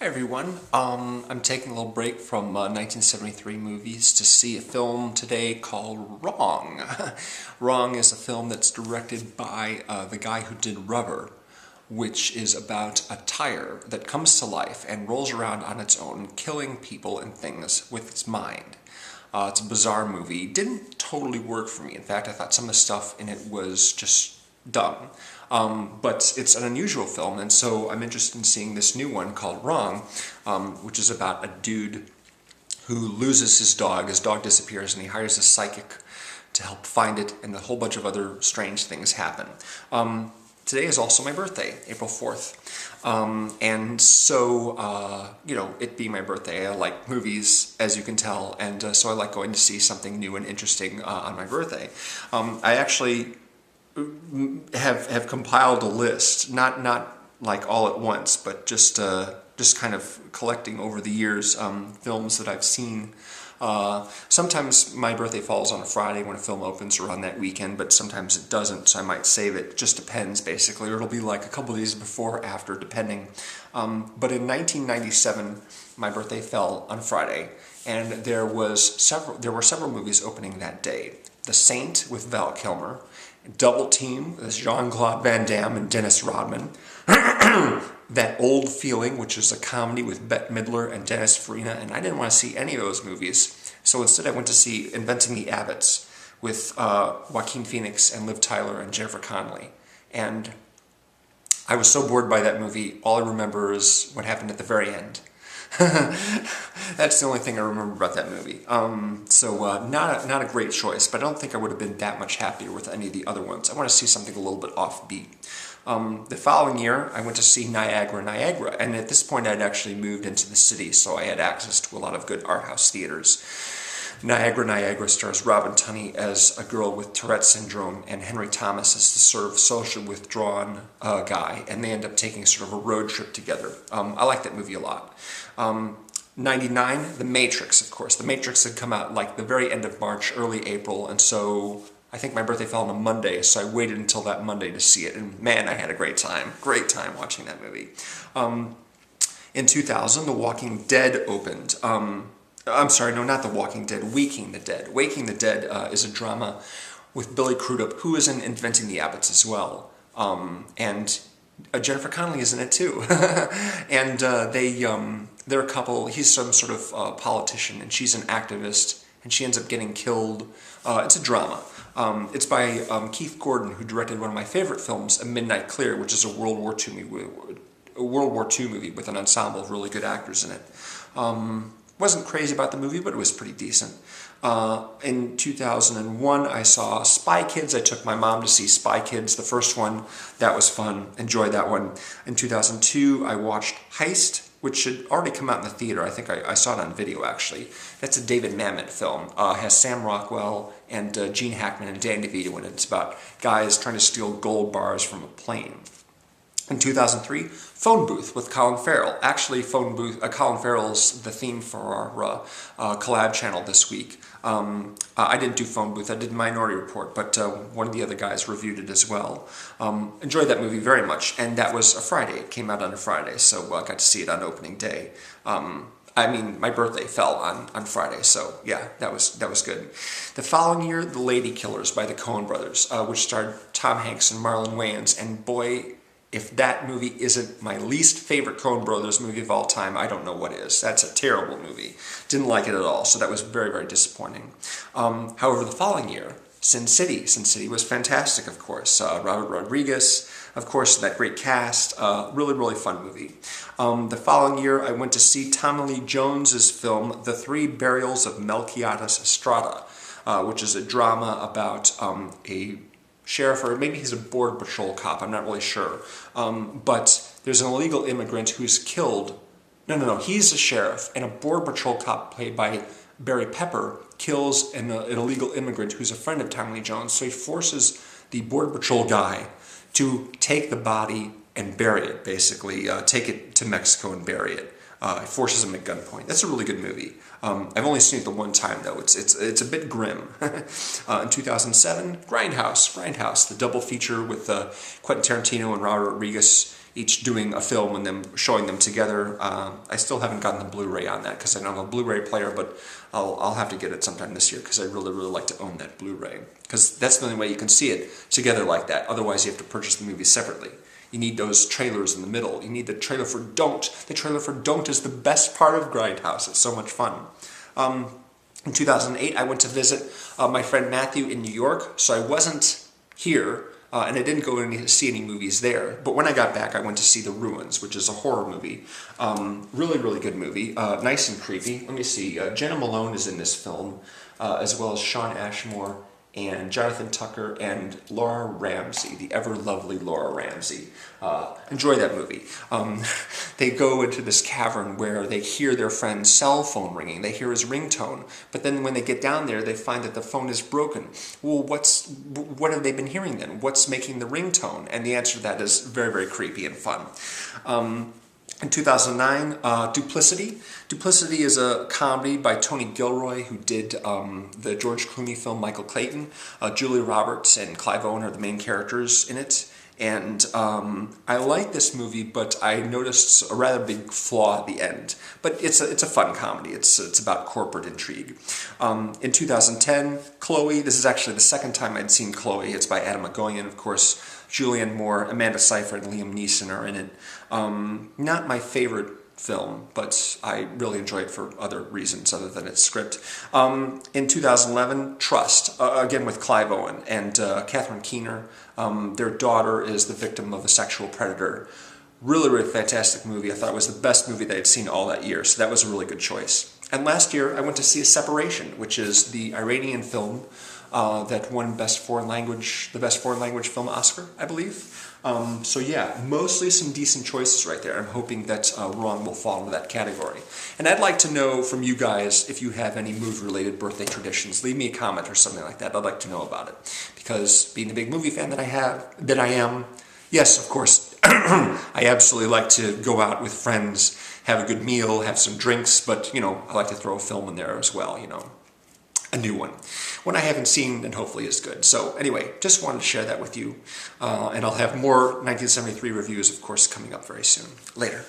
Hi everyone. I'm taking a little break from 1973 movies to see a film today called Wrong. Wrong is a film that's directed by the guy who did Rubber, which is about a tire that comes to life and rolls around on its own, killing people and things with its mind. It's a bizarre movie. Didn't totally work for me. In fact, I thought some of the stuff in it was just dumb. But it's an unusual film, and so I'm interested in seeing this new one called Wrong, which is about a dude who loses his dog. His dog disappears, and he hires a psychic to help find it, and a whole bunch of other strange things happen. Today is also my birthday, April 4th. And so, it being my birthday, I like movies, as you can tell, and so I like going to see something new and interesting on my birthday. I actually have compiled a list, not like all at once, but just kind of collecting over the years films that I've seen. Sometimes my birthday falls on a Friday when a film opens or on that weekend, but sometimes it doesn't, so I might save it. It just depends, basically, or it'll be like a couple days before or after, depending. But in 1997, my birthday fell on Friday, and there were several movies opening that day. The Saint with Val Kilmer, Double Team with Jean-Claude Van Damme and Dennis Rodman, That Old Feeling, which is a comedy with Bette Midler and Dennis Farina, and I didn't want to see any of those movies, so instead I went to see Inventing the Abbots with Joaquin Phoenix and Liv Tyler and Jennifer Connelly. And I was so bored by that movie, all I remember is what happened at the very end. That's the only thing I remember about that movie. Not a great choice, but I don't think I would have been that much happier with any of the other ones. I want to see something a little bit offbeat. The following year, I went to see Niagara, and at this point I'd actually moved into the city, so I had access to a lot of good art house theaters. Niagara stars Robin Tunney as a girl with Tourette syndrome and Henry Thomas as the sort of socially withdrawn guy, and they end up taking sort of a road trip together. I like that movie a lot. 99, The Matrix, of course. The Matrix had come out like the very end of March, early April, and so I think my birthday fell on a Monday, so I waited until that Monday to see it, and man, I had a great time watching that movie. In 2000, The Walking Dead opened. I'm sorry, no, not The Walking Dead, Waking the Dead. Waking the Dead is a drama with Billy Crudup, who is in Inventing the Abbots as well. And Jennifer Connelly is in it too. And they're a couple. He's some sort of politician, and she's an activist, and she ends up getting killed. It's a drama. It's by Keith Gordon, who directed one of my favorite films, A Midnight Clear, which is a World War II movie with an ensemble of really good actors in it. Wasn't crazy about the movie, but it was pretty decent. In 2001, I saw Spy Kids. I took my mom to see Spy Kids, the first one. That was fun. Enjoyed that one. In 2002, I watched Heist, which had already come out in the theater. I think I saw it on video, actually. That's a David Mamet film. Has Sam Rockwell and Gene Hackman and Dan DeVito in it. It's about guys trying to steal gold bars from a plane. In 2003, Phone Booth with Colin Farrell. Actually, Colin Farrell's the theme for our collab channel this week. I didn't do Phone Booth, I did Minority Report, but one of the other guys reviewed it as well. Enjoyed that movie very much, and that was a Friday. It came out on a Friday, so I got to see it on opening day. My birthday fell on Friday, so yeah, that was good. The following year, The Lady Killers by the Coen brothers, which starred Tom Hanks and Marlon Wayans, and boy, if that movie isn't my least favorite Coen Brothers movie of all time, I don't know what is. That's a terrible movie. Didn't like it at all, so that was very, very disappointing. However, the following year, Sin City. Sin City was fantastic, of course. Robert Rodriguez, of course, that great cast. Really, really fun movie. The following year, I went to see Tommy Lee Jones's film, The Three Burials of Melquiades Estrada, which is a drama about a sheriff, or maybe he's a border patrol cop, I'm not really sure. But there's an illegal immigrant who's killed. No, he's a sheriff, and a border patrol cop played by Barry Pepper kills an illegal immigrant who's a friend of Tommy Lee Jones, so he forces the border patrol guy to take the body and bury it, basically. Take it to Mexico and bury it. It forces him at gunpoint. That's a really good movie. I've only seen it the one time, though. It's a bit grim. In 2007, Grindhouse, the double feature with Quentin Tarantino and Robert Rodriguez. each doing a film and then showing them together. I still haven't gotten the Blu-ray on that because I don't have a Blu-ray player, but I'll have to get it sometime this year because I really like to own that Blu-ray, because that's the only way you can see it together like that. Otherwise you have to purchase the movie separately. You need those trailers in the middle. You need the trailer for Don't. The trailer for Don't is the best part of Grindhouse. It's so much fun. In 2008, I went to visit my friend Matthew in New York, so I wasn't here, and I didn't go to see any movies there. But when I got back, I went to see The Ruins, which is a horror movie. Really good movie. Nice and creepy. Let me see. Jenna Malone is in this film, as well as Sean Ashmore and Jonathan Tucker and Laura Ramsey, the ever-lovely Laura Ramsey. Enjoy that movie. They go into this cavern where they hear their friend's cell phone ringing. They hear his ringtone. But then when they get down there, they find that the phone is broken. Well, what have they been hearing then? What's making the ringtone? And the answer to that is very creepy and fun. In 2009, Duplicity. Duplicity is a comedy by Tony Gilroy, who did the George Clooney film Michael Clayton. Julia Roberts and Clive Owen are the main characters in it. And I like this movie, but I noticed a rather big flaw at the end. But it's a fun comedy. It's about corporate intrigue. In 2010, Chloe. This is actually the second time I'd seen Chloe. It's by Adam McGowan, of course. Julianne Moore, Amanda Seyfried, and Liam Neeson are in it. Not my favorite film, but I really enjoy it for other reasons other than its script. In 2011, Trust, again with Clive Owen and Catherine Keener. Their daughter is the victim of a sexual predator. Really fantastic movie. I thought it was the best movie that I'd seen all that year, so that was a really good choice. And last year, I went to see Separation, which is the Iranian film that won the Best Foreign Language Film Oscar, I believe. So yeah, mostly some decent choices right there. I'm hoping that Wrong will fall into that category. And I'd like to know from you guys if you have any movie-related birthday traditions. Leave me a comment or something like that. I'd like to know about it. Because being the big movie fan that I am, yes, of course, I absolutely like to go out with friends, have a good meal, have some drinks, but, you know, I like to throw a film in there as well, you know. A new one I haven't seen and hopefully is good. So anyway, just wanted to share that with you. And I'll have more 1973 reviews, of course, coming up very soon. Later.